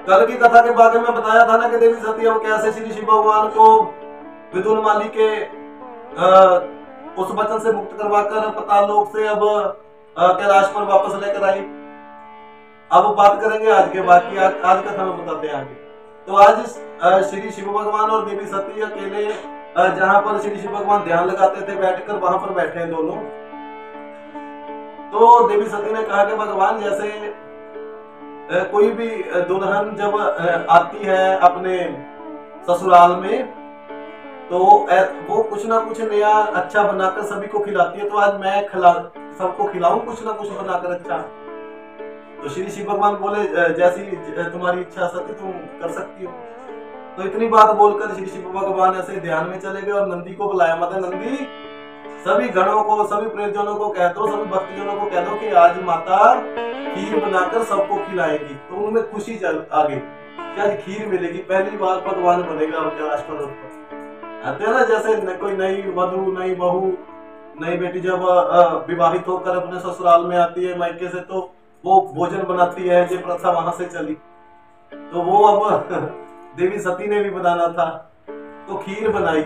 कल की कथा के बारे में बताया था ना कि देवी सती अब कैसे श्री शिव भगवान को विदुर माली के उस वचन से मुक्त करवाकर पाताल लोक से अब कैलाश पर वापस लेकर आई। अब बात करेंगे आज के बाकी आज कथा में बताते हैं आगे। तो आज श्री शिव भगवान और देवी सती अकेले जहां पर श्री शिव भगवान ध्यान लगाते थे बैठकर, वहां पर बैठे हैं दोनों। तो देवी सती ने कहा कि भगवान, जैसे कोई भी दुल्हन जब आती है अपने ससुराल में तो वो कुछ ना कुछ नया अच्छा बनाकर सभी को खिलाती है, तो आज मैं सबको खिलाऊं कुछ ना कुछ बनाकर अच्छा। तो श्री शिव भगवान बोले, जैसी तुम्हारी इच्छा सती तुम कर सकती हो। तो इतनी बात बोलकर श्री शिव भगवान ऐसे ध्यान में चले गए और नंदी को बुलाया। मतलब नंदी, सभी गणों को, सभी प्रेतजनों को कह दो, सभी भक्तजनों को कह दो कि आज माता खीर बनाकर सबको खिलाएगी। तो उनमें खुशी चल आगे कि आज खीर मिलेगी, पहली बार पकवान बनेगा कैलाश पर्वत पर। आते हैं ना, जैसे कोई नई वधू, नई बहू, नई बेटी जब विवाहित होकर अपने ससुराल में आती है मायके से, तो वो भोजन बनाती है, जो प्रथा वहां से चली। तो वो अब देवी सती ने भी बनाना था, तो खीर बनाई।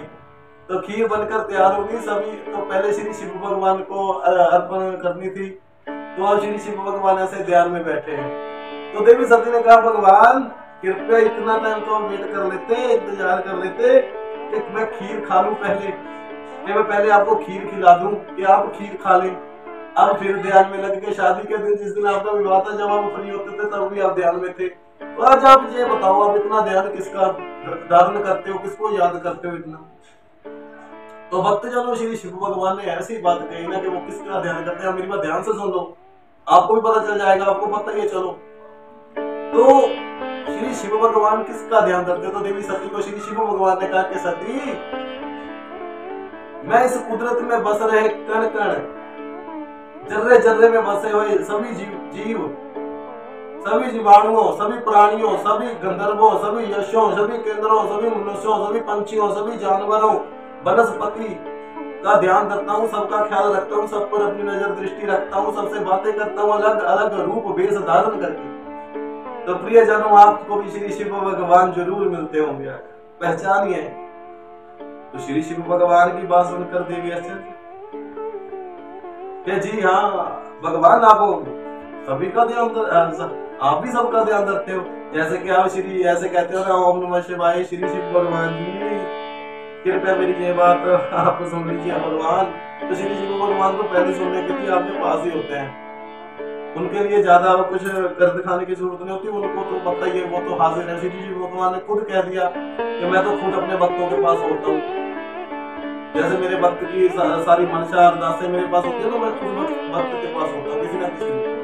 तो खीर बनकर तैयार होगी सभी, तो पहले श्री शिव भगवान को अर्पण करनी थी। तो अब श्री शिव भगवान ऐसे ध्यान में बैठे हैं। तो देवी सती ने कहा, भगवान कृपया इतना टाइम तो वेट कर लेते, इंतजार कर लेते कि मैं खीर खा लूं पहले, कि मैं पहले आपको खीर खिला दूं कि आप खीर खा लें। अब फिर ध्यान में लग के शादी के दिन, जिस दिन आपका विवाह था, जब आप फ्री होते थे तब भी आप ध्यान में थे। तो आज आप ये बताओ, आप इतना ध्यान किसका धारण करते हो, किसको याद करते हो इतना? तो भक्तजनों, श्री शिव भगवान ने ऐसी बात कही ना कि वो किसका ध्यान करते हैं। मेरी बात ध्यान से सुन लो, आपको भी पता चल जाएगा, आपको पता ही है। चलो, तो श्री शिव भगवान किसका ध्यान करते? तो देवी सती को श्री शिव भगवान ने कहा कि सती, मैं इस कुदरत में बस रहे कण कण, जर्रे जर्रे में बसे हुए सभी जीव, सभी जीवाणुओं, सभी प्राणियों, सभी गंधर्वों, सभी यशों, सभी केंद्रों, सभी मनुष्यों, सभी पंछियों, सभी जानवरों, वनस्पति का ध्यान रखता हूँ, सबका ख्याल रखता हूँ, सब पर अपनी नजर दृष्टि रखता हूँ, सबसे बातें करता हूँ, अलग अलग रूप वेश धारण करके। तो प्रिय जनों, आपको भी श्री शिव भगवान जरूर मिलते होंगे, पहचानिए। तो श्री शिव भगवान की बात सुनकर देवी आश्चर्य कि जी हाँ भगवान, आप सभी का ध्यान, आप भी सबका ध्यान रखते हो। जैसे कि आप श्री ऐसे कहते हो ना, ओम नमः शिवाय, श्री शिव भगवान जी कृपया मेरी ये बात आप सुन लीजिए भगवान। तो श्री शिव भगवान को पहले सुनने के लिए आपके पास ही होते हैं, उनके लिए ज्यादा कुछ कर दिखाने की जरूरत नहीं होती, उनको तो पता ही है, वो तो हाजिर है। श्री शिव भगवान ने खुद कह दिया कि मैं तो खुद अपने भक्तों के पास होता हूँ। जैसे मेरे भक्त की सारी मनसा अरदासें मेरे पास होती है, तो मैं खुद भक्त के पास होता हूँ, किसी ना किसी।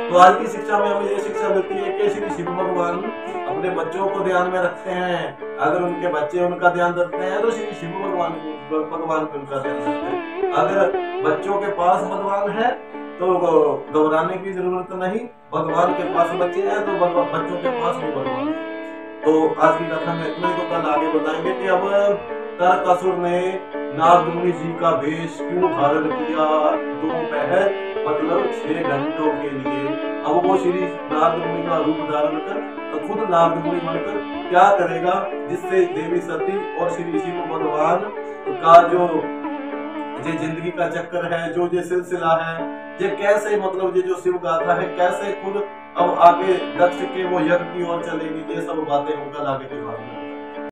तो आज की शिक्षा में हमें ये शिक्षा मिलती है कि श्री शिव भगवान अपने बच्चों को ध्यान में रखते हैं। अगर उनके बच्चे उनका ध्यान रखते हैं तो श्री शिव भगवान को उनका ध्यान रखते हैं। अगर बच्चों के पास भगवान है तो घबराने की जरूरत नहीं, भगवान के पास बच्चे हैं तो बच्चों के पास भी भगवान। तो आज की कथा में इतना ही, तो कल आगे बताएंगे कि अब तारकासुर ने नारद मुनि जी का वेश क्यों धारण किया दोपहर, मतलब 6 घंटों के लिए। अब वो श्री नारद मुनि का रूप धारण कर, तो खुद नारद मुनि बनकर क्या करेगा, जिससे देवी सती और श्री शिव भगवान का जो जिंदगी का चक्कर है, जो ये सिलसिला है, ये कैसे, मतलब ये जो शिव गाथा है, कैसे खुद अब आगे दक्ष के वो यज्ञ की ओर चलेगी। ये सब बातें होकर आगे के बाद में